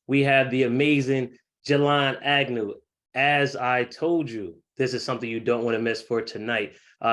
We have the amazing Jelan Agnew. As I told you, this is something you don't want to miss for tonight.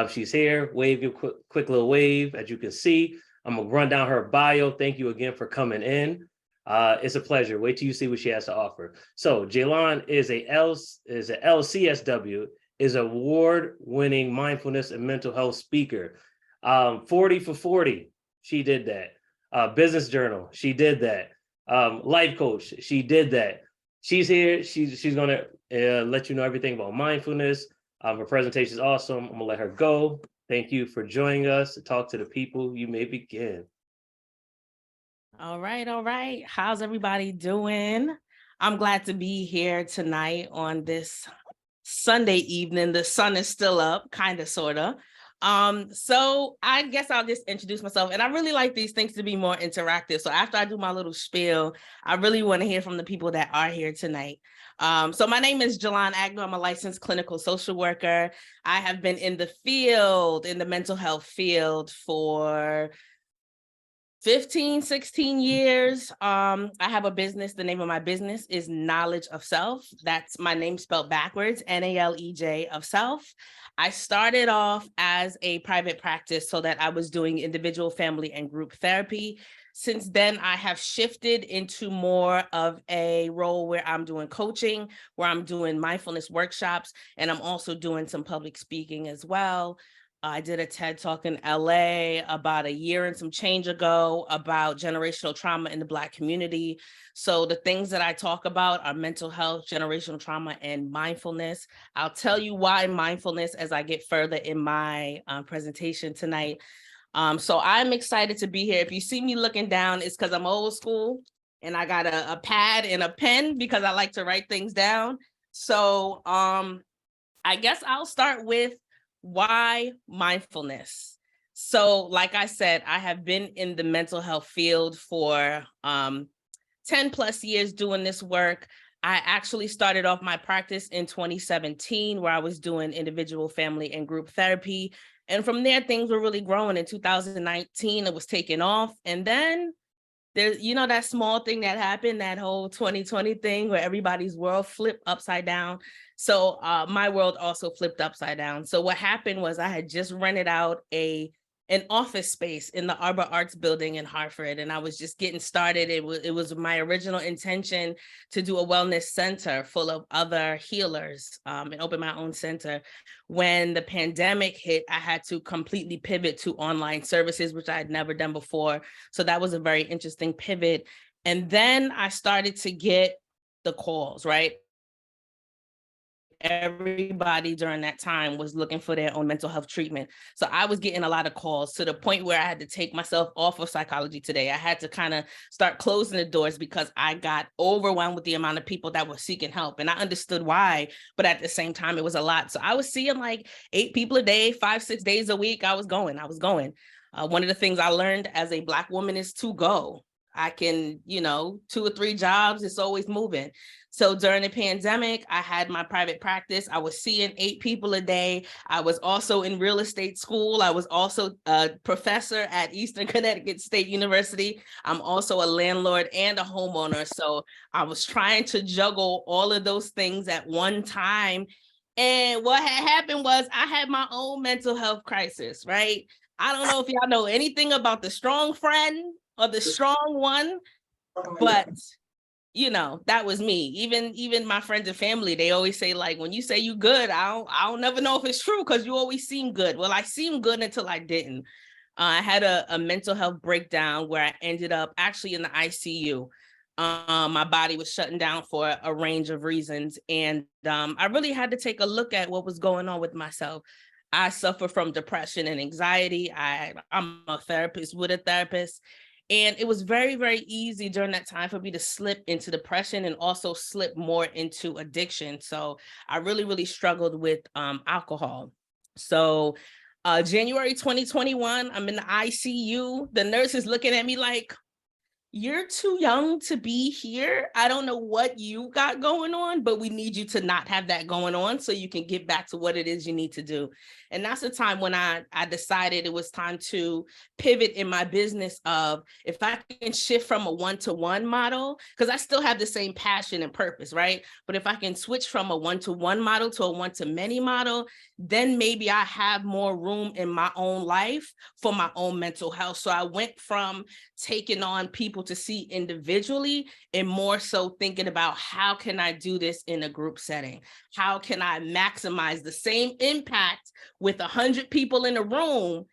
She's here. Wave your quick little wave. As you can see, I'm going to run down her bio. Thank you again for coming in. It's a pleasure. Wait till you see what she has to offer. So Jelan is a LCSW, is award-winning mindfulness and mental health speaker. 40 for 40, she did that. Business Journal, she did that. Life coach, she did that. She's here. She's gonna let you know everything about mindfulness. Her presentation is awesome. I'm gonna let her go. Thank you for joining us to talk to the people. You may begin. All right. How's everybody doing? I'm glad to be here tonight on this Sunday evening. The sun is still up, kind of, sort of. So I guess I'll just introduce myself. And I really like these things to be more interactive. So after I do my little spiel, I really want to hear from the people that are here tonight. So my name is Jelan Agnew. I'm a licensed clinical social worker. I have been in the field, in the mental health field for 15, 16 years. I have a business. The name of my business is Nalej of Self. That's my name spelled backwards, Nalej of Self. I started off as a private practice so that I was doing individual, family, and group therapy. Since then, I have shifted into more of a role where I'm doing coaching, where I'm doing mindfulness workshops, and I'm also doing some public speaking as well. I did a TED Talk in LA about a year and some change ago about generational trauma in the Black community. So the things that I talk about are mental health, generational trauma, and mindfulness. I'll tell you why mindfulness as I get further in my presentation tonight. So I'm excited to be here. If you see me looking down, it's because I'm old school and I got a pad and a pen because I like to write things down. So I guess I'll start with why mindfulness. So like I said, I have been in the mental health field for 10 plus years doing this work. I actually started off my practice in 2017 where I was doing individual, family, and group therapy. And from there, things were really growing. In 2019, it was taking off. And then there's, that small thing that happened, that whole 2020 thing where everybody's world flipped upside down. So my world also flipped upside down. So what happened was I had just rented out an office space in the Arbor Arts building in Hartford, and I was just getting started. It was my original intention to do a wellness center full of other healers and open my own center. When the pandemic hit, I had to completely pivot to online services, which I had never done before. So that was a very interesting pivot. And then I started to get the calls, right? Everybody during that time was looking for their own mental health treatment. So I was getting a lot of calls to the point where I had to take myself off of Psychology Today. I had to kind of start closing the doors because I got overwhelmed with the amount of people that were seeking help. And I understood why, but at the same time, it was a lot. So I was seeing like 8 people a day, 5-6 days a week. I was going. One of the things I learned as a Black woman is to go. I can, 2 or 3 jobs, it's always moving. So during the pandemic, I had my private practice. I was seeing 8 people a day. I was also in real estate school. I was also a professor at Eastern Connecticut State University. I'm also a landlord and a homeowner. So I was trying to juggle all of those things at one time. And what had happened was I had my own mental health crisis, right? I don't know if y'all know anything about the strong friend or the strong one, but that was me. Even my friends and family, they always say, like, when you say you good, I don't never know if it's true because you always seem good. Well, I seemed good until I didn't. I had a mental health breakdown where I ended up actually in the ICU. My body was shutting down for a range of reasons. And I really had to take a look at what was going on with myself. I suffer from depression and anxiety. I'm a therapist with a therapist. And it was very, very easy during that time for me to slip into depression and also slip more into addiction. So I really, really struggled with alcohol. So January 2021, I'm in the ICU. The nurse is looking at me like, you're too young to be here. I don't know what you got going on, but we need you to not have that going on so you can get back to what it is you need to do. And that's the time when I decided it was time to pivot in my business of if I can shift from a one-to-one model, because I still have the same passion and purpose, right? But if I can switch from a one-to-one model to a one-to-many model, then maybe I have more room in my own life for my own mental health. So I went from taking on people to see individually and more so thinking about how can I do this in a group setting? How can I maximize the same impact with 100 people in a room?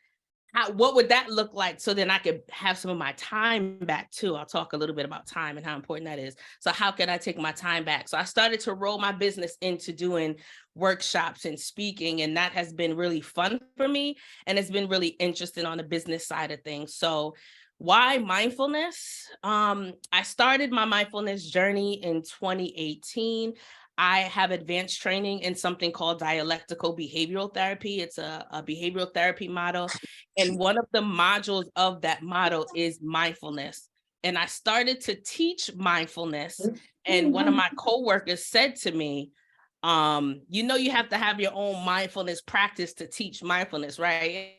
What would that look like? So then I could have some of my time back too. I'll talk a little bit about time and how important that is. So how can I take my time back? So I started to roll my business into doing workshops and speaking, and that has been really fun for me. And it's been really interesting on the business side of things. So why mindfulness? I started my mindfulness journey in 2018. I have advanced training in something called dialectical behavioral therapy. It's a behavioral therapy model. And one of the modules of that model is mindfulness. And I started to teach mindfulness. And one of my coworkers said to me, you have to have your own mindfulness practice to teach mindfulness, right?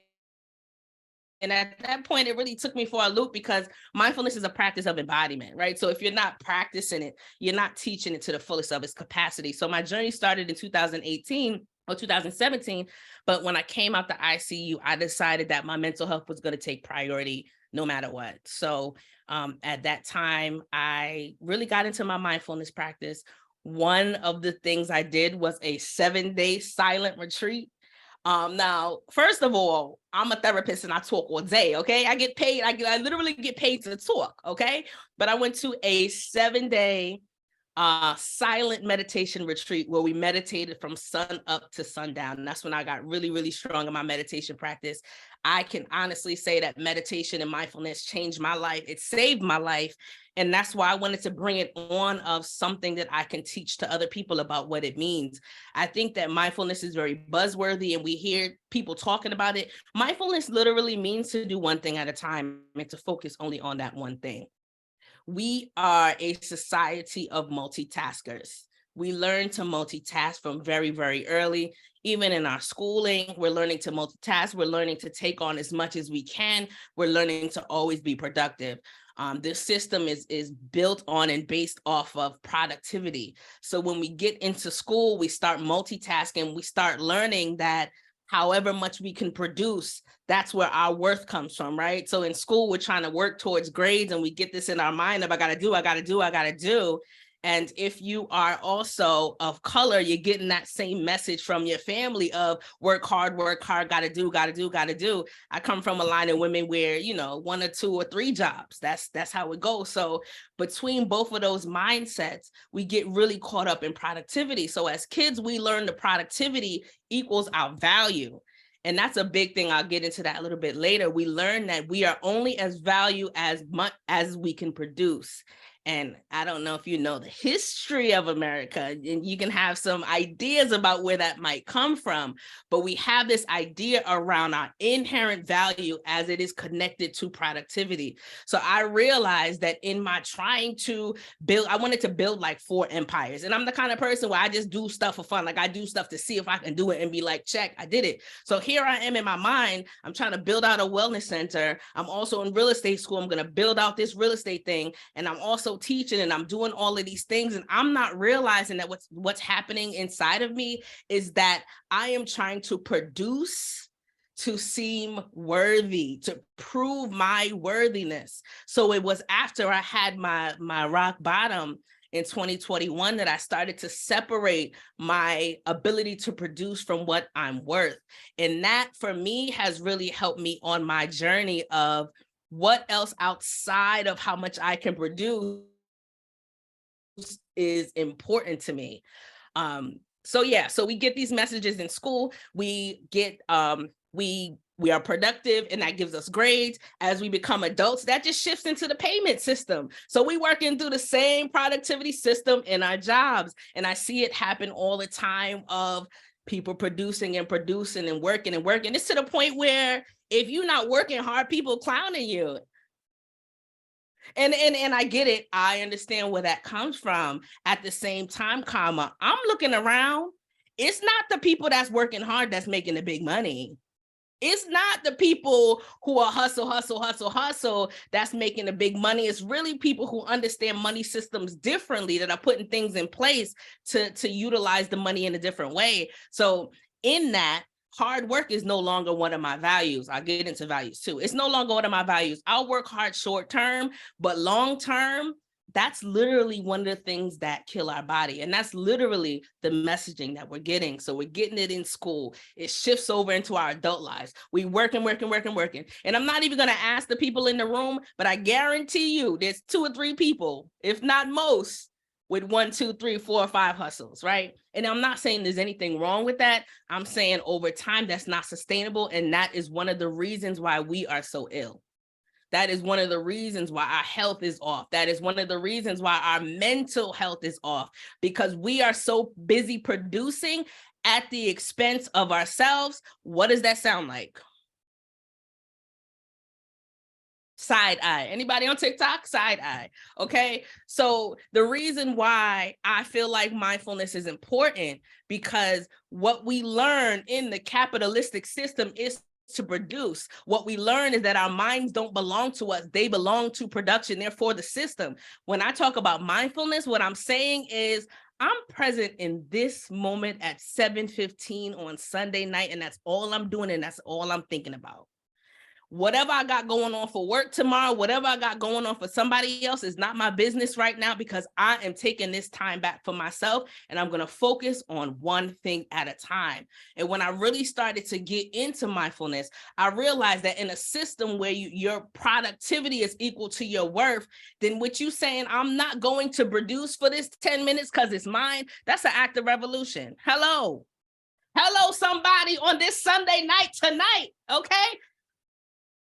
And at that point, it really took me for a loop because mindfulness is a practice of embodiment, right? So if you're not practicing it, you're not teaching it to the fullest of its capacity. So my journey started in 2018 or 2017. But when I came out the ICU, I decided that my mental health was going to take priority no matter what. So at that time, I really got into my mindfulness practice. One of the things I did was a 7-day silent retreat. Now, first of all, I'm a therapist and I talk all day, okay? I get paid, I literally get paid to talk, okay? But I went to a 7-day silent meditation retreat where we meditated from sun up to sundown. And that's when I got really, really strong in my meditation practice. I can honestly say that meditation and mindfulness changed my life. It saved my life. And that's why I wanted to bring it on of something that I can teach to other people about what it means. I think that mindfulness is very buzzworthy and we hear people talking about it. Mindfulness literally means to do one thing at a time and to focus only on that one thing. We are a society of multitaskers. We learn to multitask from very, very early. Even in our schooling, we're learning to multitask. We're learning to take on as much as we can. We're learning to always be productive. This system is built on and based off of productivity. So when we get into school, we start multitasking. We start learning that however much we can produce, that's where our worth comes from, right? So in school, we're trying to work towards grades and we get this in our mind of I gotta do. And if you are also of color, you're getting that same message from your family of work hard, gotta do. I come from a line of women where, 1 or 2 or 3 jobs. That's how it goes. So between both of those mindsets, we get really caught up in productivity. So as kids, we learn the productivity equals our value. And that's a big thing. I'll get into that a little bit later. We learn that we are only as valuable as much as we can produce. And I don't know if you know the history of America, and you can have some ideas about where that might come from, but we have this idea around our inherent value as it is connected to productivity. So I realized that in my trying to build, I wanted to build like 4 empires. And I'm the kind of person where I just do stuff for fun. Like I do stuff to see if I can do it and be like, check, I did it. So here I am in my mind, I'm trying to build out a wellness center. I'm also in real estate school. I'm going to build out this real estate thing. And I'm also teaching and I'm doing all of these things. And I'm not realizing that what's happening inside of me is that I am trying to produce to seem worthy, to prove my worthiness. So it was after I had my rock bottom in 2021 that I started to separate my ability to produce from what I'm worth. And that for me has really helped me on my journey of what else outside of how much I can produce is important to me. So we get these messages in school. We get we are productive and that gives us grades. As we become adults, that just shifts into the payment system. So we working through the same productivity system in our jobs. And I see it happen all the time of people producing and working. It's to the point where if you're not working hard, people clowning you. And I get it. I understand where that comes from. At the same time, comma, I'm looking around. It's not the people that's working hard that's making the big money. It's not the people who are hustle that's making the big money. It's really people who understand money systems differently, that are putting things in place to utilize the money in a different way. So in that, hard work is no longer one of my values. I'll get into values too. It's no longer one of my values. I'll work hard short term, but long term, that's literally one of the things that kill our body. And that's literally the messaging that we're getting. So we're getting it in school. It shifts over into our adult lives. We working. And I'm not even going to ask the people in the room, but I guarantee you there's 2 or 3 people, if not most, with 1, 2, 3, 4, or 5 hustles, right? And I'm not saying there's anything wrong with that. I'm saying over time, that's not sustainable. And that is one of the reasons why we are so ill. That is one of the reasons why our health is off. That is one of the reasons why our mental health is off, because we are so busy producing at the expense of ourselves. What does that sound like? Side eye. Anybody on TikTok? Side eye. Okay. So the reason why I feel like mindfulness is important, because what we learn in the capitalistic system is to produce. What we learn is that our minds don't belong to us. They belong to production, therefore the system. When I talk about mindfulness, what I'm saying is I'm present in this moment at 7:15 on Sunday night, and that's all I'm doing, and that's all I'm thinking about. Whatever I got going on for work tomorrow, whatever I got going on for somebody else is not my business right now, because I am taking this time back for myself, and I'm going to focus on one thing at a time. And when I really started to get into mindfulness, I realized that in a system where your productivity is equal to your worth, then what you saying, I'm not going to produce for this 10 minutes because it's mine, that's an act of revolution. Hello, somebody on this Sunday night tonight, okay?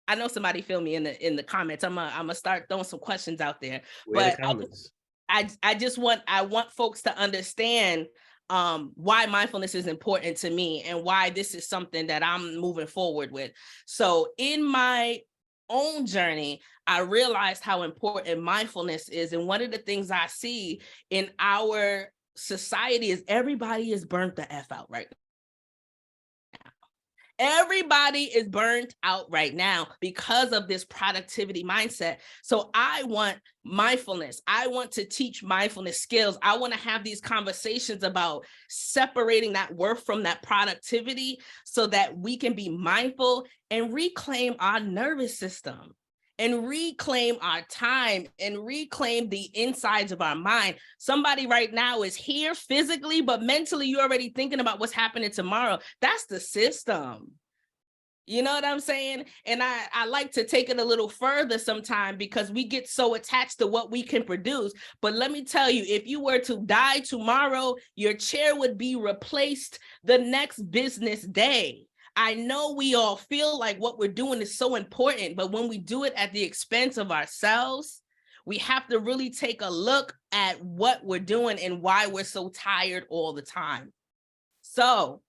I know somebody feel me in the comments. I'm gonna start throwing some questions out there. Where But the comments? I want folks to understand why mindfulness is important to me and why this is something that I'm moving forward with. So in my own journey, I realized how important mindfulness is. And one of the things I see in our society is everybody is burnt the F out right now. Everybody is burnt out right now because of this productivity mindset. So I want mindfulness. I want to teach mindfulness skills. I want to have these conversations about separating that worth from that productivity so that we can be mindful and reclaim our nervous system and reclaim our time and reclaim the insides of our mind. Somebody right now is here physically, but mentally you're already thinking about what's happening tomorrow. That's the system. You know what I'm saying? And I like to take it a little further sometime, because we get so attached to what we can produce. But let me tell you, if you were to die tomorrow, your chair would be replaced the next business day. I know we all feel like what we're doing is so important, but when we do it at the expense of ourselves, we have to really take a look at what we're doing and why we're so tired all the time. So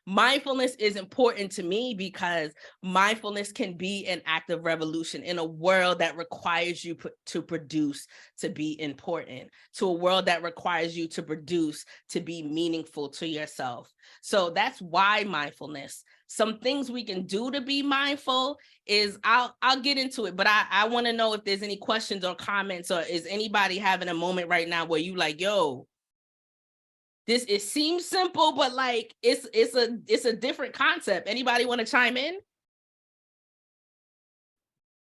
mindfulness is important to me because mindfulness can be an act of revolution in a world that requires you to produce to be important, to a world that requires you to produce to be meaningful to yourself. So that's why mindfulness. Some things we can do to be mindful is I'll get into it, but I want to know if there's any questions or comments, or is anybody having a moment right now where you like, yo, it seems simple, but like it's a different concept. Anybody want to chime in?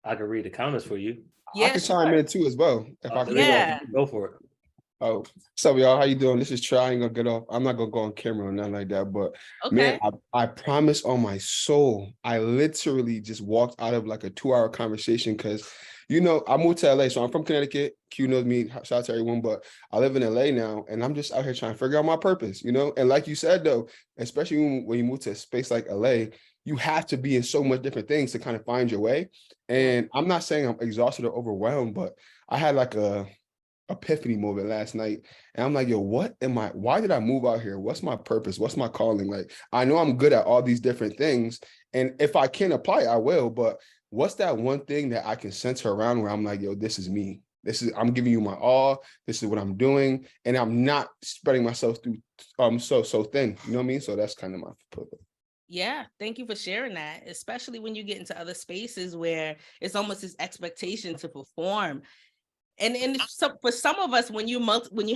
I can read the comments for you. I can chime in too as well. If I can. Yeah. Go for it. Oh, what's up, y'all? How you doing? This is Trey. I ain't gonna get off. I'm not gonna go on camera or nothing like that. But Okay. man, I promise on my soul, I literally just walked out of like a 2-hour conversation because, you know, I moved to LA, so I'm from Connecticut. Q knows me. Shout out to everyone. But I live in LA now, and I'm just out here trying to figure out my purpose. You know, and like you said though, especially when you move to a space like LA, you have to be in so much different things to kind of find your way. And I'm not saying I'm exhausted or overwhelmed, but I had like a epiphany moment last night, and I'm like, yo, why did I move out here? What's my purpose? What's my calling? Like, I know I'm good at all these different things, and if I can apply it, I will, but what's that one thing that I can center around where I'm like, yo, this is me. I'm giving you my all. This is what I'm doing. And I'm not spreading myself through so thin. You know what I mean? So that's kind of my purpose. Yeah, thank you for sharing that, especially when you get into other spaces where it's almost this expectation to perform. And so for some of us, when you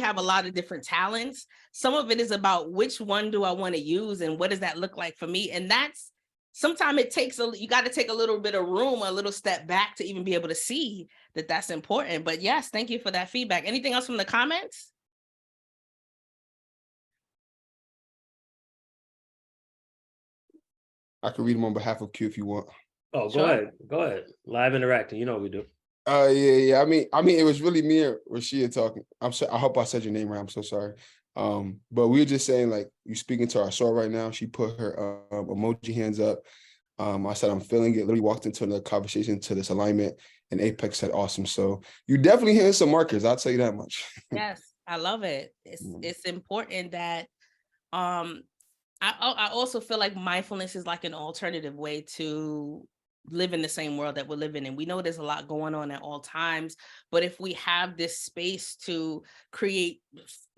have a lot of different talents, some of it is about which one do I want to use and what does that look like for me? And that's sometimes it takes you got to take a little bit of room, a little step back to even be able to see that that's important. But yes, thank you for that feedback. Anything else from the comments? I can read them on behalf of Q if you want. Oh, Sure. Go ahead. Live interacting. You know what we do. Yeah. I mean, it was really me or Rashia talking. I'm sorry. I hope I said your name right. I'm so sorry. But we were just saying, like, you speaking to our soul right now. She put her emoji hands up. I said, I'm feeling it. Literally walked into another conversation to this alignment, and Apex said, awesome. So you definitely hitting some markers. I'll tell you that much. Yes, I love it. It's important that I also feel like mindfulness is like an alternative way to live in the same world that we're living in. We know there's a lot going on at all times, but if we have this space to create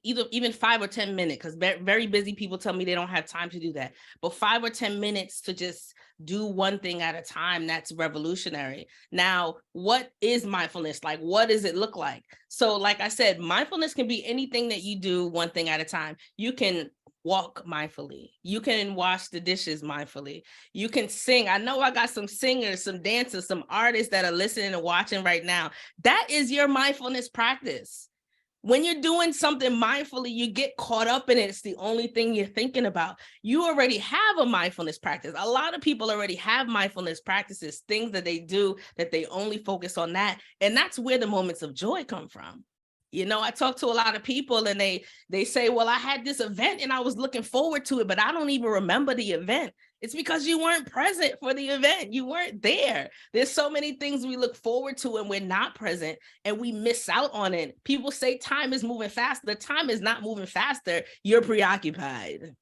even 5 or 10 minutes, because very busy people tell me they don't have time to do that, but 5 or 10 minutes to just do one thing at a time, that's revolutionary. Now, what is mindfulness? Like, what does it look like? So like I said, mindfulness can be anything that you do one thing at a time. You can walk mindfully. You can wash the dishes mindfully. You can sing. I know I got some singers, some dancers, some artists that are listening and watching right now. That is your mindfulness practice. When you're doing something mindfully, you get caught up in it. It's the only thing you're thinking about. You already have a mindfulness practice. A lot of people already have mindfulness practices, things that they do that they only focus on that. And that's where the moments of joy come from. You know, I talk to a lot of people and they say, well, I had this event and I was looking forward to it, but I don't even remember the event. It's because you weren't present for the event. You weren't there. There's so many things we look forward to and we're not present and we miss out on it. People say time is moving fast. The time is not moving faster. You're preoccupied.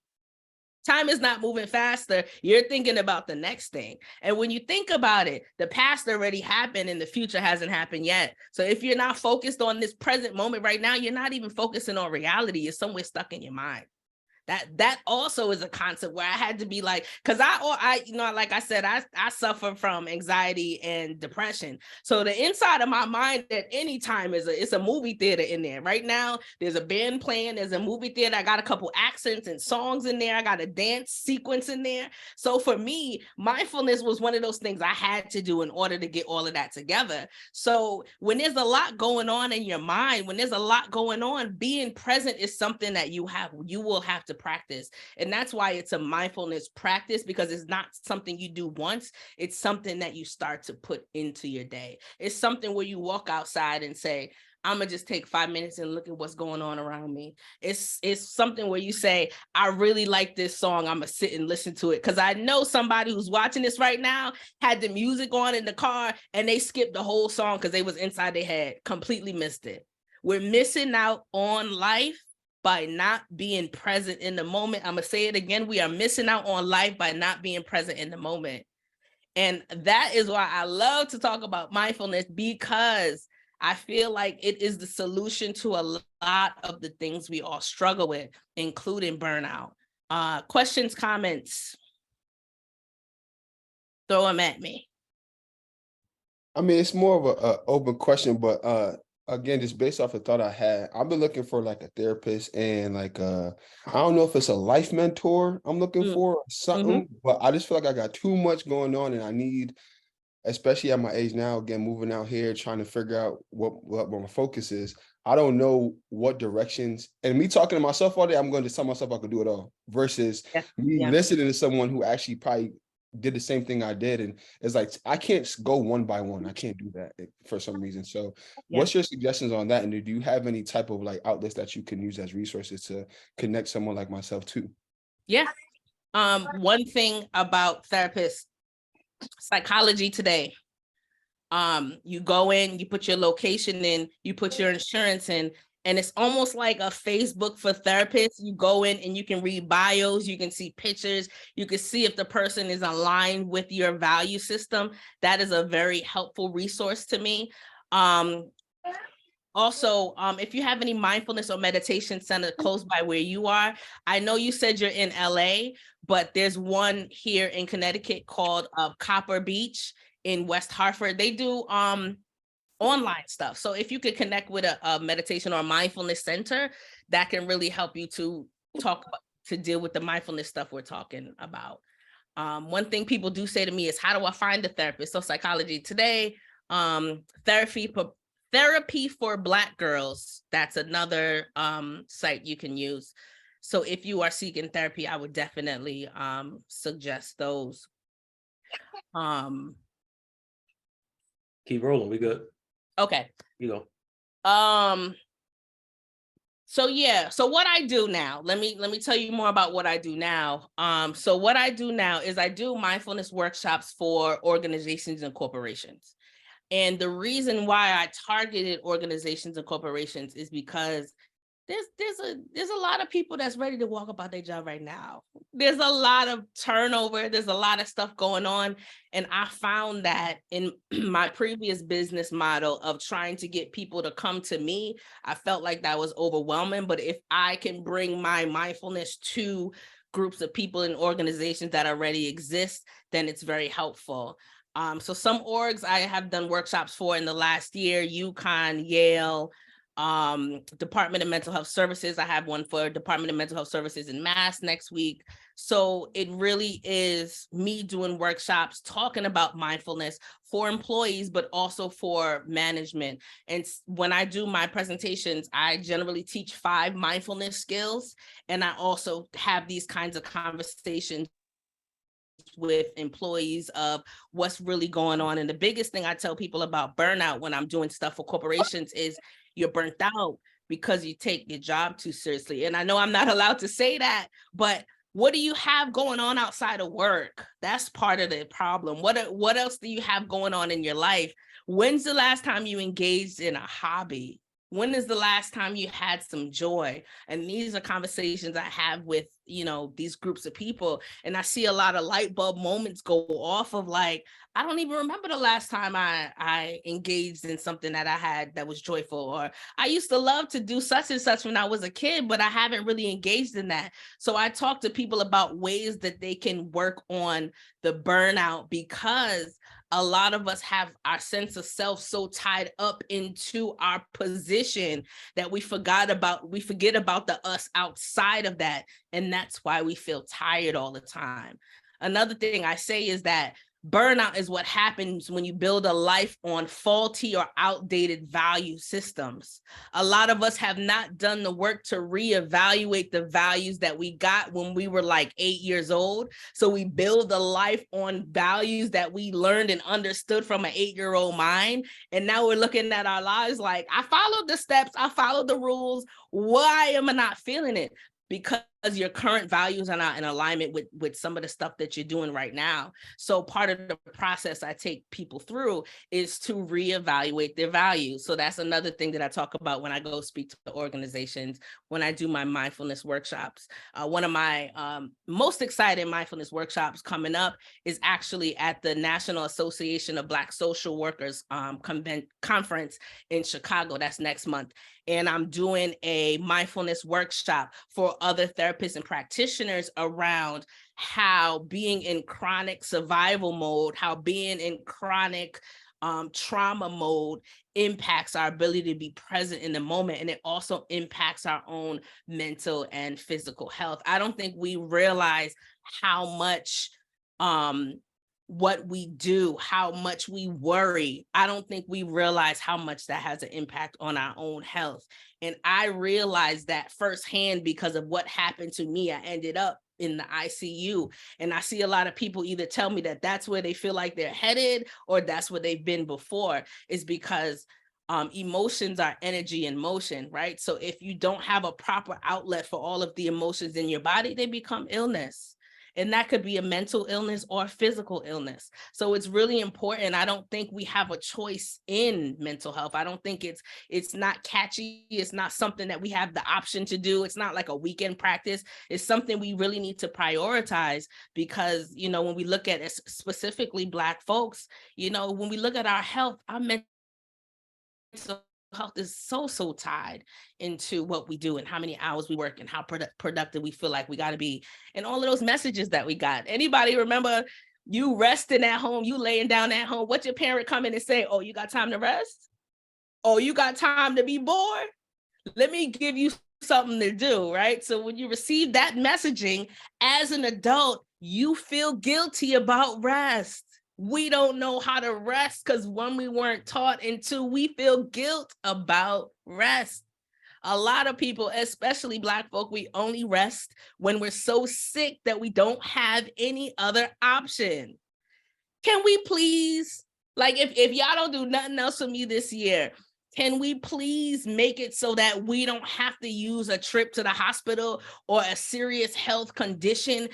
Time is not moving faster. You're thinking about the next thing. And when you think about it, the past already happened and the future hasn't happened yet. So if you're not focused on this present moment right now, you're not even focusing on reality. You're somewhere stuck in your mind. That also is a concept where I had to be like, because I you know, like I said, I suffer from anxiety and depression. So the inside of my mind at any time it's a movie theater in there. Right now, there's a band playing, there's a movie theater. I got a couple accents and songs in there. I got a dance sequence in there. So for me, mindfulness was one of those things I had to do in order to get all of that together. So when there's a lot going on in your mind, when there's a lot going on, being present is something that you will have to practice. And that's why it's a mindfulness practice, because it's not something you do once. It's something that you start to put into your day. It's something where you walk outside and say, I'm gonna just take 5 minutes and look at what's going on around me. It's something where you say, I really like this song. I'm gonna sit and listen to it. Cause I know somebody who's watching this right now had the music on in the car and they skipped the whole song because they was inside their head, completely missed it. We're missing out on life by not being present in the moment. I'm gonna say it again. We are missing out on life by not being present in the moment. And that is why I love to talk about mindfulness, because I feel like it is the solution to a lot of the things we all struggle with, including burnout. Questions, comments? Throw them at me. I mean, it's more of a open question, but again, just based off the thought I had, I've been looking for like a therapist and like I don't know if it's a life mentor I'm looking for or something, but I just feel like I got too much going on and I need, especially at my age now, again, moving out here, trying to figure out what my focus is. I don't know what directions, and me talking to myself all day, I'm going to tell myself I could do it all versus me listening to someone who actually probably did the same thing I did. And it's like, I can't go one by one. I can't do that for some reason. So what's your suggestions on that? And do you have any type of like outlets that you can use as resources to connect someone like myself too? Yeah. One thing about therapists, psychology today, you go in, you put your location in, you put your insurance in, And it's almost like a Facebook for therapists. You go in and you can read bios, you can see pictures, you can see if the person is aligned with your value system. That is a very helpful resource to me. Also, if you have any mindfulness or meditation center close by where you are, I know you said you're in LA, but there's one here in Connecticut called Copper Beach in West Hartford. They do online stuff. So if you could connect with a meditation or mindfulness center, that can really help you to deal with the mindfulness stuff we're talking about. One thing people do say to me is, how do I find a therapist? So Psychology Today, Therapy for Black Girls, that's another site you can use. So if you are seeking therapy, I would definitely suggest those. Keep rolling, we good. Okay. You go. So yeah, so what I do now, let me tell you more about what I do now. So what I do now is I do mindfulness workshops for organizations and corporations. And the reason why I targeted organizations and corporations is because there's a lot of people that's ready to walk about their job right now. There's a lot of turnover. There's a lot of stuff going on. And I found that in my previous business model of trying to get people to come to me, I felt like that was overwhelming. But if I can bring my mindfulness to groups of people and organizations that already exist, then it's very helpful. So some orgs I have done workshops for in the last year: UConn, Yale, Department of Mental Health Services. I have one for Department of Mental Health Services in Mass next week. So it really is me doing workshops talking about mindfulness for employees, but also for management. And when I do my presentations, I generally teach 5 mindfulness skills. And I also have these kinds of conversations with employees of what's really going on. And the biggest thing I tell people about burnout when I'm doing stuff for corporations is you're burnt out because you take your job too seriously. And I know I'm not allowed to say that, but what do you have going on outside of work? That's part of the problem. What else do you have going on in your life? When's the last time you engaged in a hobby? When is the last time you had some joy? And these are conversations I have with, these groups of people. And I see a lot of light bulb moments go off of like, I don't even remember the last time I engaged in something that I had that was joyful. Or I used to love to do such and such when I was a kid, but I haven't really engaged in that. So I talk to people about ways that they can work on the burnout, because a lot of us have our sense of self so tied up into our position that we forget about the us outside of that. And that's why we feel tired all the time. Another thing I say is that burnout is what happens when you build a life on faulty or outdated value systems. A lot of us have not done the work to reevaluate the values that we got when we were like 8 years old. So we build a life on values that we learned and understood from an 8-year-old mind. And now we're looking at our lives like, I followed the steps, I followed the rules. Why am I not feeling it? Because your current values are not in alignment with some of the stuff that you're doing right now. So part of the process I take people through is to reevaluate their values. So that's another thing that I talk about when I go speak to organizations, when I do my mindfulness workshops. One of my most exciting mindfulness workshops coming up is actually at the National Association of Black Social Workers conference in Chicago. That's next month. And I'm doing a mindfulness workshop for other therapists and practitioners around how being in chronic survival mode, how being in chronic trauma mode impacts our ability to be present in the moment. And it also impacts our own mental and physical health. I don't think we realize how much what we do, how much we worry. I don't think we realize how much that has an impact on our own health. And I realized that firsthand because of what happened to me. I ended up in the ICU. And I see a lot of people either tell me that that's where they feel like they're headed or that's where they've been before, is because emotions are energy in motion, right? So if you don't have a proper outlet for all of the emotions in your body, they become illness. And that could be a mental illness or physical illness. So it's really important. I don't think we have a choice in mental health. I don't think it's not catchy. It's not something that we have the option to do. It's not like a weekend practice. It's something we really need to prioritize because, you know, when we look at specifically Black folks, you know, when we look at our health, our mental health is so tied into what we do and how many hours we work and how productive we feel like we got to be, and all of those messages that we got. Anybody remember you resting at home, you laying down at home, what your parent come in and say? Oh, you got time to rest? Oh, you got time to be bored? Let me give you something to do, right? So when you receive that messaging as an adult, you feel guilty about rest. We don't know how to rest because one, we weren't taught, and two, we feel guilt about rest. A lot of people, especially Black folk, we only rest when we're so sick that we don't have any other option. Can we please, like, if y'all don't do nothing else for me this year, can we please make it so that we don't have to use a trip to the hospital or a serious health condition?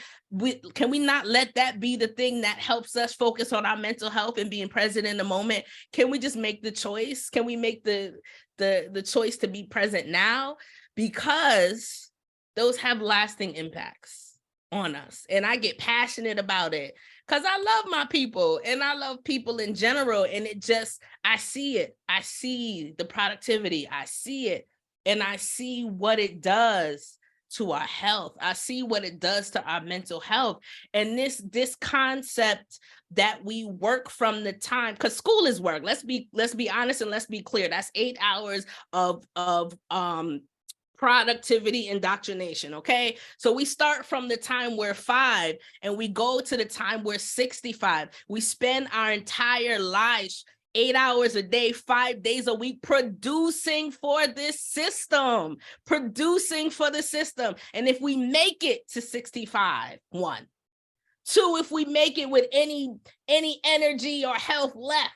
Can we not let that be the thing that helps us focus on our mental health and being present in the moment? Can we just make the choice? Can we make the choice to be present now? Because those have lasting impacts on us. And I get passionate about it because I love my people and I love people in general. And it just, I see it. I see the productivity. I see it. And I see what it does to our health. I see what it does to our mental health. And this concept that we work from the time, because school is work. Let's be honest and let's be clear. That's 8 hours of productivity indoctrination, okay? So we start from the time we're 5 and we go to the time we're 65. We spend our entire lives 8 hours a day, 5 days a week, producing for this system, producing for the system. And if we make it to 65, 1, 2, if we make it with any energy or health left,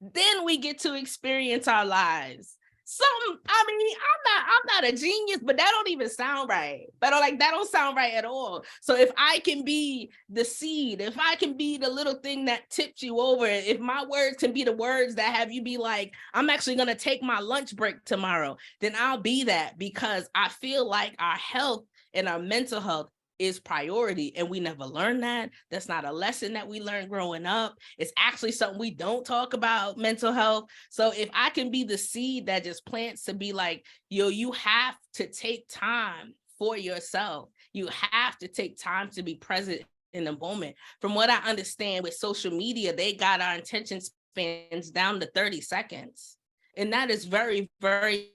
then we get to experience our lives. I'm not a genius, but that don't even sound right. But that don't sound right at all. So if I can be the seed, if I can be the little thing that tips you over, if my words can be the words that have you be like, I'm actually going to take my lunch break tomorrow, then I'll be that, because I feel like our health and our mental health is priority. And we never learned that. That's not a lesson that we learned growing up. It's actually something we don't talk about, mental health. So if I can be the seed that just plants to be like, yo, you have to take time for yourself. You have to take time to be present in the moment. From what I understand with social media, they got our attention spans down to 30 seconds. And that is very, very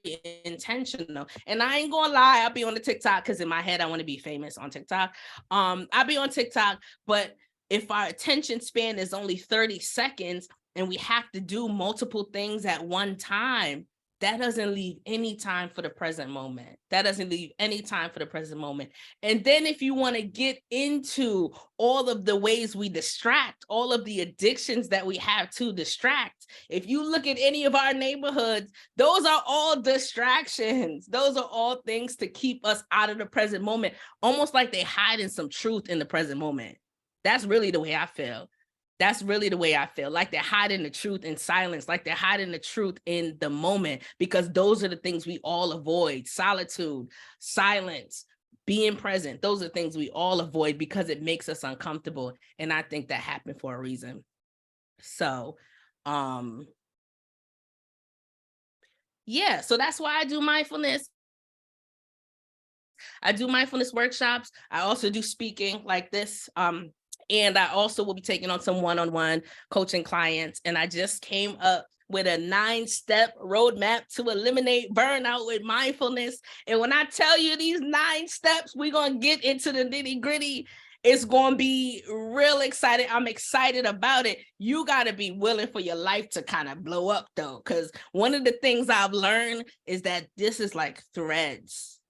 intentional. And I ain't gonna lie, I'll be on the TikTok because in my head, I want to be famous on TikTok. I'll be on TikTok, but if our attention span is only 30 seconds and we have to do multiple things at one time, that doesn't leave any time for the present moment. That doesn't leave any time for the present moment. And then if you want to get into all of the ways we distract, all of the addictions that we have to distract, if you look at any of our neighborhoods, those are all distractions. Those are all things to keep us out of the present moment, almost like they hide in some truth in the present moment. That's really the way I feel. That's really the way I feel, like they're hiding the truth in silence, like they're hiding the truth in the moment, because those are the things we all avoid: solitude, silence, being present. Those are things we all avoid because it makes us uncomfortable. And I think that happened for a reason. So, yeah, so that's why I do mindfulness. I do mindfulness workshops. I also do speaking like this. And I also will be taking on some one-on-one coaching clients. And I just came up with a 9-step roadmap to eliminate burnout with mindfulness. And when I tell you these 9 steps, we're going to get into the nitty-gritty. It's going to be real exciting. I'm excited about it. You got to be willing for your life to kind of blow up, though, because one of the things I've learned is that this is like threads.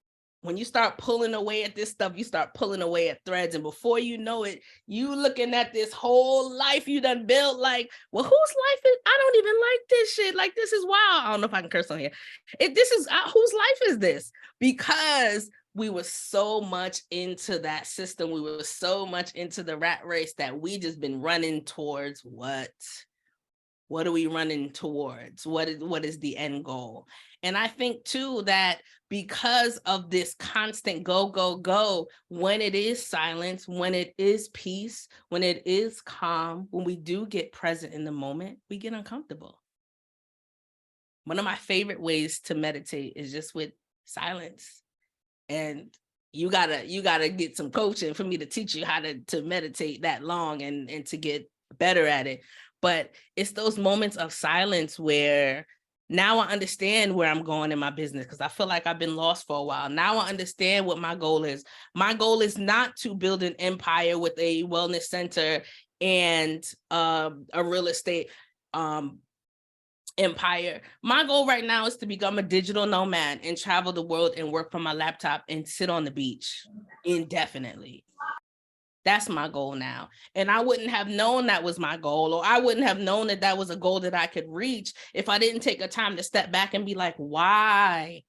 When you start pulling away at this stuff, you start pulling away at threads. And before you know it, you looking at this whole life you done built like, well, whose life is, I don't even like this shit. Like, this is wild. I don't know if I can curse on here. Whose life is this? Because we were so much into that system. We were so much into the rat race that we just been running towards what? What are we running towards? What is the end goal? And I think too that because of this constant go, go, go, when it is silence, when it is peace, when it is calm, when we do get present in the moment, we get uncomfortable. One of my favorite ways to meditate is just with silence. And you gotta get some coaching for me to teach you how to meditate that long and to get better at it. But it's those moments of silence where now I understand where I'm going in my business, because I feel like I've been lost for a while. Now I understand what my goal is. My goal is not to build an empire with a wellness center and a real estate empire. My goal right now is to become a digital nomad and travel the world and work from my laptop and sit on the beach indefinitely. That's my goal now. And I wouldn't have known that was my goal, or I wouldn't have known that that was a goal that I could reach if I didn't take a time to step back and be like, why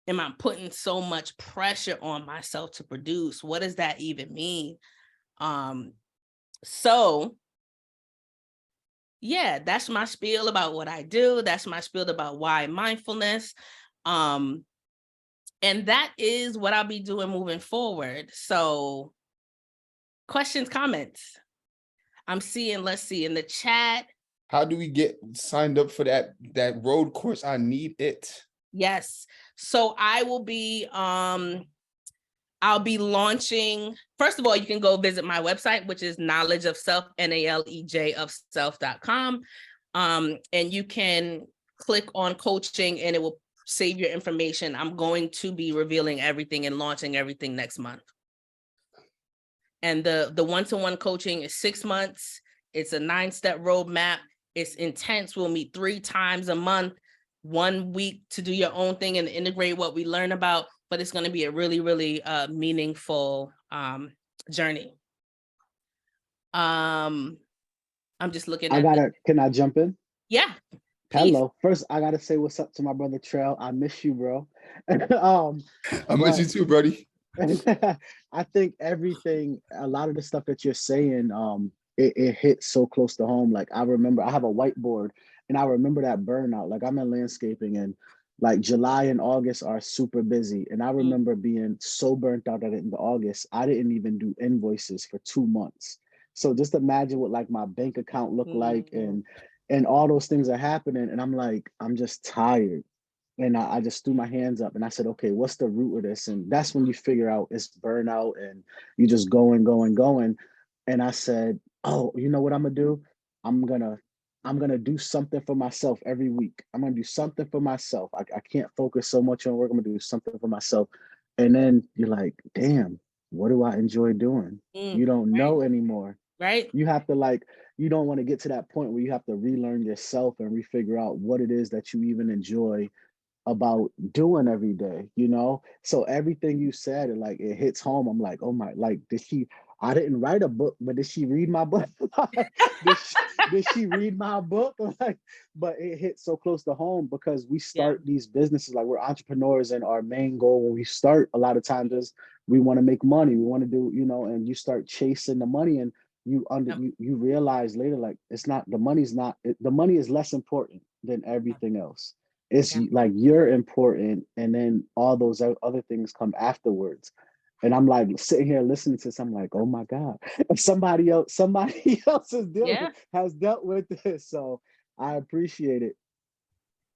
am I putting so much pressure on myself to produce? What does that even mean? So yeah, that's my spiel about what I do. That's my spiel about why mindfulness. And that is what I'll be doing moving forward. So questions, comments. I'm seeing, let's see, in the chat. How do we get signed up for that road course? I need it. Yes. So I will be, I'll be launching, first of all, you can go visit my website, which is Nalej of Self, NALEJ of self.com. And you can click on coaching and it will save your information. I'm going to be revealing everything and launching everything next month. And the one-to-one coaching is 6 months. It's a 9-step roadmap. It's intense. We'll meet 3 times a month, 1 week to do your own thing and integrate what we learn about. But it's going to be a really, really meaningful journey. I'm just looking at can I jump in? Yeah. Hello. First, I gotta say what's up to my brother Trail. I miss you, bro. I miss you too, buddy. I think a lot of the stuff that you're saying, it hits so close to home. Like I remember I have a whiteboard and I remember that burnout. Like I'm in landscaping and like July and August are super busy. And I remember being so burnt out that in August, I didn't even do invoices for 2 months. So just imagine what like my bank account looked like and all those things are happening. And I'm like, I'm just tired. And I just threw my hands up and I said, okay, what's the root of this? And that's when you figure out it's burnout and you just going. And I said, oh, you know what I'm gonna do? I'm gonna do something for myself every week. I'm gonna do something for myself. I can't focus so much on work. I'm gonna do something for myself. And then you're like, damn, what do I enjoy doing? You don't know anymore. Right. You have to you don't want to get to that point where you have to relearn yourself and refigure out what it is that you even enjoy about doing every day, you know? So everything you said, it hits home. I'm like, oh my, I didn't write a book, but did she read my book? did she read my book? But it hits so close to home because we start these businesses, like we're entrepreneurs and our main goal when we start a lot of times is we want to make money. We want to do, and you start chasing the money and you realize later, like the money is less important than everything else. It's like you're important, and then all those other things come afterwards. And I'm like sitting here listening to this, I'm like, oh my God, somebody else has dealt with this. So I appreciate it.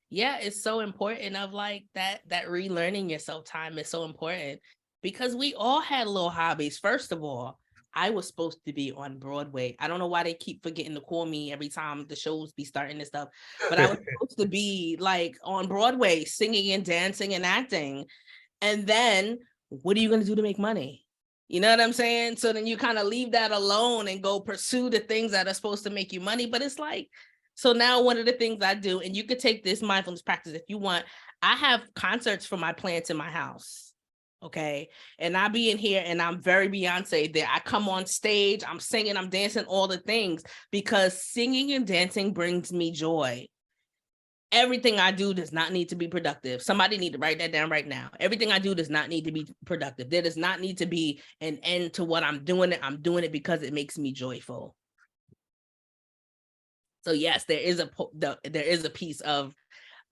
Yeah, it's so important of like that relearning yourself time is so important because we all had little hobbies. First of all, I was supposed to be on Broadway. I don't know why they keep forgetting to call me every time the shows be starting and stuff, but I was supposed to be like on Broadway singing and dancing and acting. And then what are you going to do to make money? You know what I'm saying? So then you kind of leave that alone and go pursue the things that are supposed to make you money. But it's like, so now one of the things I do, and you could take this mindfulness practice if you want, I have concerts for my plants in my house. Okay. And I be in here and I'm very Beyonce there. I come on stage, I'm singing, I'm dancing, all the things, because singing and dancing brings me joy. Everything I do does not need to be productive. Somebody need to write that down right now. Everything I do does not need to be productive. There does not need to be an end to what I'm doing. I'm doing it because it makes me joyful. So yes, there is a piece of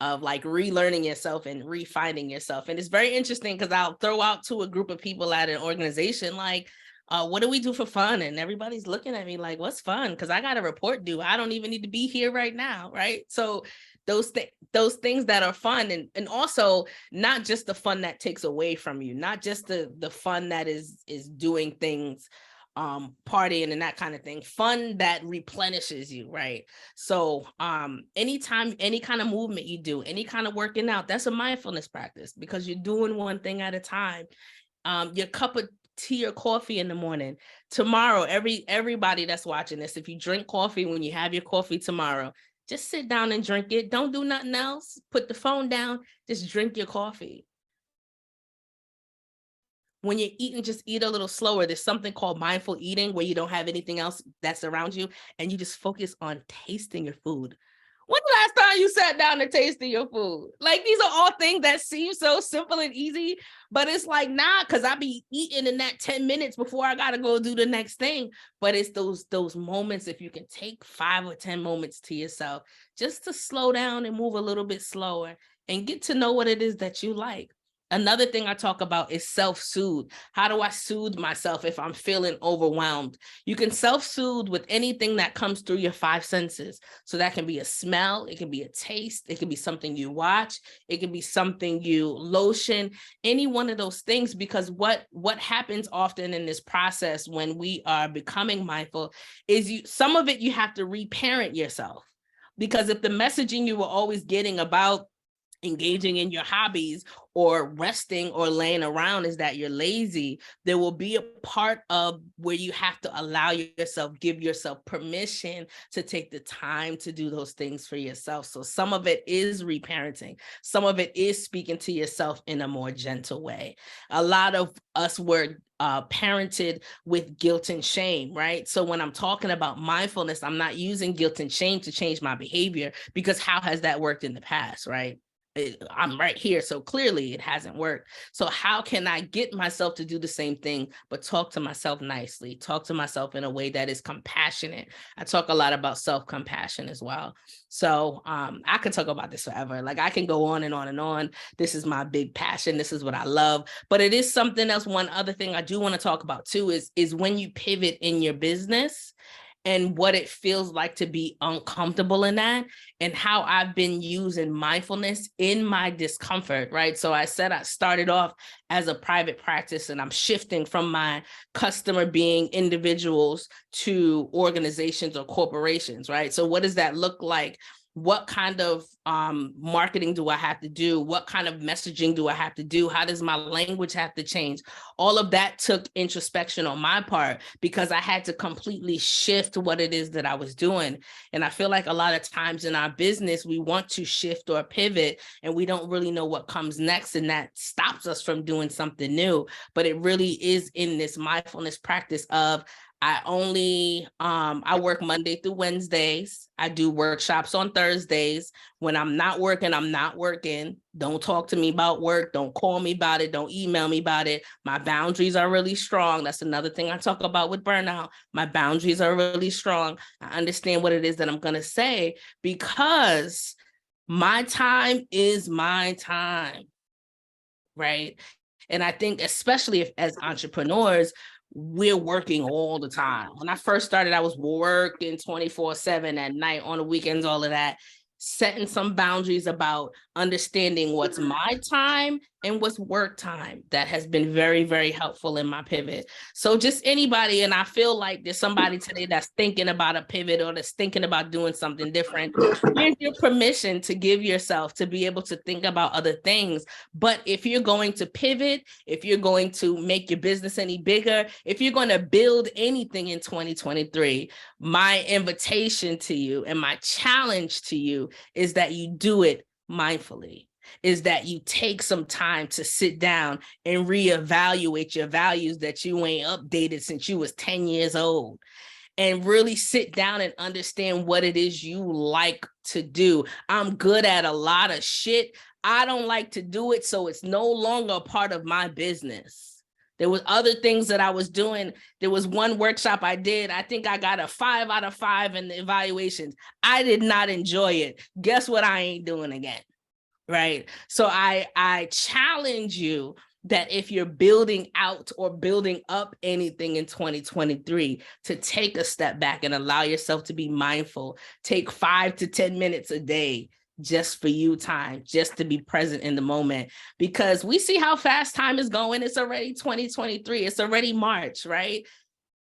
like relearning yourself and refining yourself. And it's very interesting because I'll throw out to a group of people at an organization, like, what do we do for fun? And everybody's looking at me like, what's fun? Because I got a report due. I don't even need to be here right now, right? So those things that are fun, and also not just the fun that takes away from you, not just the fun that is doing things, partying and that kind of thing, fun that replenishes you, right? So anytime, any kind of movement you do, any kind of working out, that's a mindfulness practice, because you're doing one thing at a time. Your cup of tea or coffee in the morning. Tomorrow, everybody that's watching this, if you drink coffee, when you have your coffee tomorrow, just sit down and drink it. Don't do nothing else. Put the phone down. Just drink your coffee. When you're eating, just eat a little slower. There's something called mindful eating, where you don't have anything else that's around you and you just focus on tasting your food. When's the last time you sat down and tasted your food? Like, these are all things that seem so simple and easy, but it's like, nah, because I be eating in that 10 minutes before I got to go do the next thing. But it's those moments, if you can take 5 or 10 moments to yourself, just to slow down and move a little bit slower and get to know what it is that you like. Another thing I talk about is self-soothe. How do I soothe myself if I'm feeling overwhelmed? You can self-soothe with anything that comes through your 5 senses. So that can be a smell, it can be a taste, it can be something you watch, it can be something you lotion, any one of those things, because what happens often in this process when we are becoming mindful is some of it you have to reparent yourself. Because if the messaging you were always getting about engaging in your hobbies or resting or laying around is that you're lazy, there will be a part of where you have to allow yourself, give yourself permission to take the time to do those things for yourself. So some of it is reparenting. Some of it is speaking to yourself in a more gentle way. A lot of us were parented with guilt and shame, right? So when I'm talking about mindfulness, I'm not using guilt and shame to change my behavior, because how has that worked in the past, right? I'm right here, so clearly it hasn't worked. So how can I get myself to do the same thing, but talk to myself nicely, talk to myself in a way that is compassionate? I talk a lot about self-compassion as well. So I could talk about this forever. Like, I can go on and on and on. This is my big passion. This is what I love. But it is something else. One other thing I do want to talk about too is when you pivot in your business, and what it feels like to be uncomfortable in that, and how I've been using mindfulness in my discomfort, right? So I said I started off as a private practice, and I'm shifting from my customer being individuals to organizations or corporations, right? So what does that look like? What kind of marketing do I have to do? What kind of messaging do I have to do? How does my language have to change? All of that took introspection on my part, because I had to completely shift what it is that I was doing. And I feel like a lot of times in our business, we want to shift or pivot, and we don't really know what comes next. And that stops us from doing something new. But it really is in this mindfulness practice of, I work Monday through Wednesdays. I do workshops on Thursdays. When I'm not working, I'm not working. Don't talk to me about work. Don't call me about it. Don't email me about it. My boundaries are really strong. That's another thing I talk about with burnout. My boundaries are really strong. I understand what it is that I'm going to say, because my time is my time, right? And I think, especially if as entrepreneurs, we're working all the time. When I first started, I was working 24/7 at night, on the weekends, all of that. Setting some boundaries about understanding what's my time and what's work time. That has been very, very helpful in my pivot. So just anybody, and I feel like there's somebody today that's thinking about a pivot or that's thinking about doing something different. Here's your permission to give yourself to be able to think about other things. But if you're going to pivot, if you're going to make your business any bigger, if you're going to build anything in 2023, my invitation to you and my challenge to you is that you do it mindfully, is that you take some time to sit down and reevaluate your values that you ain't updated since you was 10 years old. and really sit down and understand what it is you like to do. I'm good at a lot of shit. I don't like to do it, so it's no longer a part of my business. There was other things that I was doing. There was one workshop I did. I think I got a 5 out of 5 in the evaluations. I did not enjoy it. Guess what? I ain't doing again. Right. So I challenge you that if you're building out or building up anything in 2023, to take a step back and allow yourself to be mindful. Take 5 to 10 minutes a day just for you time, just to be present in the moment, because we see how fast time is going. It's already 2023. It's already March, right?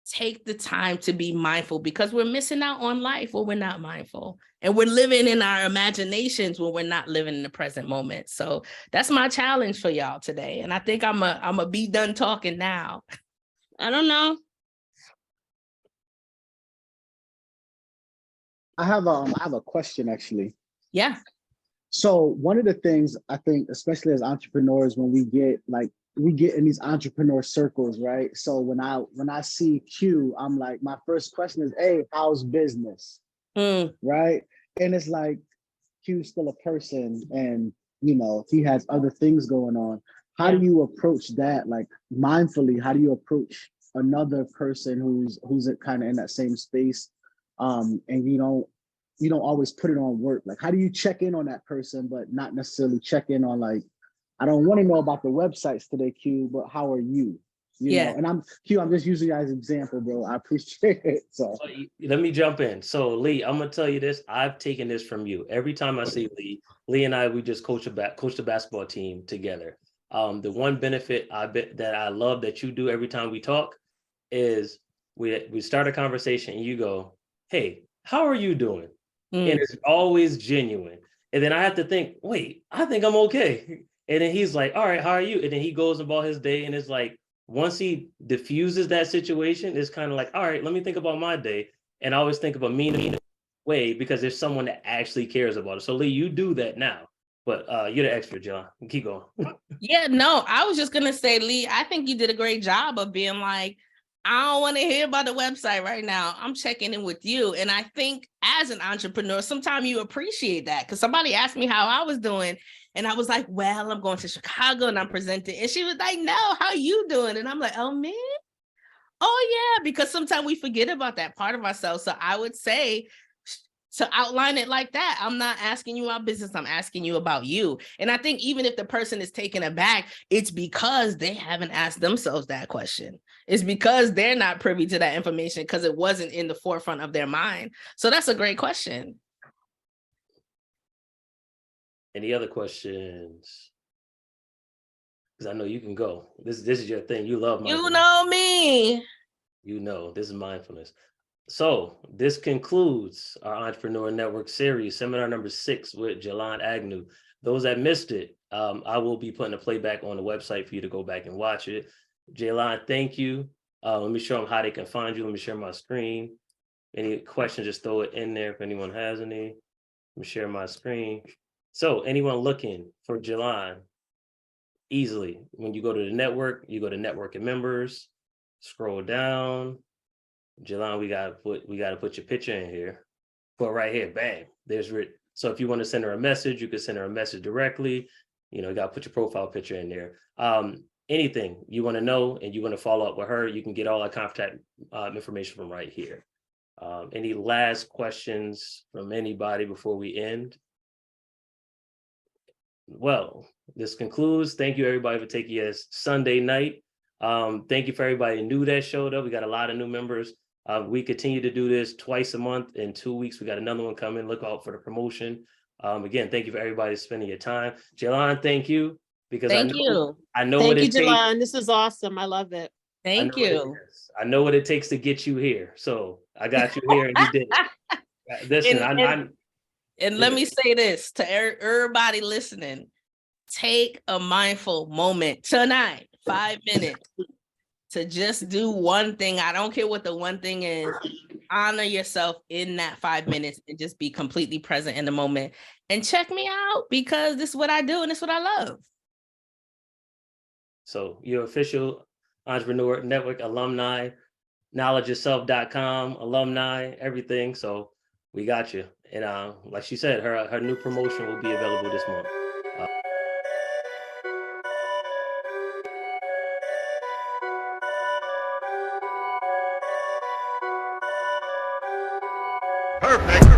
Take the time to be mindful, because we're missing out on life when we're not mindful, and we're living in our imaginations when we're not living in the present moment. So that's my challenge for y'all today. And I think I'm a be done talking now. I don't know. I have a question actually. Yeah. So one of the things I think, especially as entrepreneurs, when we get in these entrepreneur circles, right? So when I see Q, I'm like, my first question is, hey, how's business? Right? And it's like, Q's still a person, and he has other things going on. How do you approach that, like mindfully? How do you approach another person who's kind of in that same space? And you don't always put it on work. Like, how do you check in on that person, but not necessarily check in on, like, I don't want to know about the websites today, Q, but how are you? You know, and I'm just using you as an example, bro. I appreciate it. So let me jump in. So Lee, I'm gonna tell you this. I've taken this from you. Every time I see Lee and I, we just coach the basketball team together. The one benefit that I love that you do every time we talk is we start a conversation and you go, hey, how are you doing? And it's always genuine. And then I have to think, wait, I think I'm okay. And then he's like, all right, how are you? And then he goes about his day, and it's like, once he diffuses that situation, it's kind of like, all right, let me think about my day. And I always think of a mean way, because there's someone that actually cares about it. So Lee, you do that now, but you're the expert, John. Keep going. Yeah, no, I was just going to say, Lee, I think you did a great job of being like, I don't want to hear about the website right now. I'm checking in with you. And I think as an entrepreneur, sometimes you appreciate that, because somebody asked me how I was doing. And I was like, well, I'm going to Chicago and I'm presenting. And she was like, no, how you doing? And I'm like, oh, man. Oh, yeah, because sometimes we forget about that part of ourselves. So I would say to outline it like that. I'm not asking you about business. I'm asking you about you. And I think even if the person is taken aback, it's because they haven't asked themselves that question. It's because they're not privy to that information, because it wasn't in the forefront of their mind. So that's a great question. Any other questions? Because I know you can go. This is your thing. You love mindfulness. You know me. You know, this is mindfulness. So this concludes our Entrepreneur Network series, seminar number 6 with Jelan Agnew. Those that missed it, I will be putting a playback on the website for you to go back and watch it. Jelan, thank you. Let me show them how they can find you. Let me share my screen. Any questions, just throw it in there if anyone has any. Let me share my screen. So anyone looking for Jelan, easily, when you go to the network, you go to network and members, scroll down. Jelan, we gotta put your picture in here. But right here, bang, there's written. So if you want to send her a message, you can send her a message directly. You gotta put your profile picture in there. Anything you want to know and you want to follow up with her, you can get all our contact information from right here. Any last questions from anybody before we end? Well, this concludes. Thank you, everybody, for taking us Sunday night. Thank you for everybody new that showed up. We got a lot of new members. We continue to do this twice a month. In 2 weeks, we got another one coming. Look out for the promotion. Again, thank you for everybody spending your time. Jelan, thank you. Because I know Thank you, Jelan. This is awesome. I love it. Thank you. I know what it takes to get you here. So I got you here and you did it. Listen, and let me say this to everybody listening. Take a mindful moment tonight, 5 minutes, to just do one thing. I don't care what the one thing is. Honor yourself in that 5 minutes and just be completely present in the moment. And check me out, because this is what I do and this is what I love. So your official Entrepreneur Network alumni, NaledgeofSelf.com, alumni, everything. So we got you. And like she said, her new promotion will be available this month. Perfect.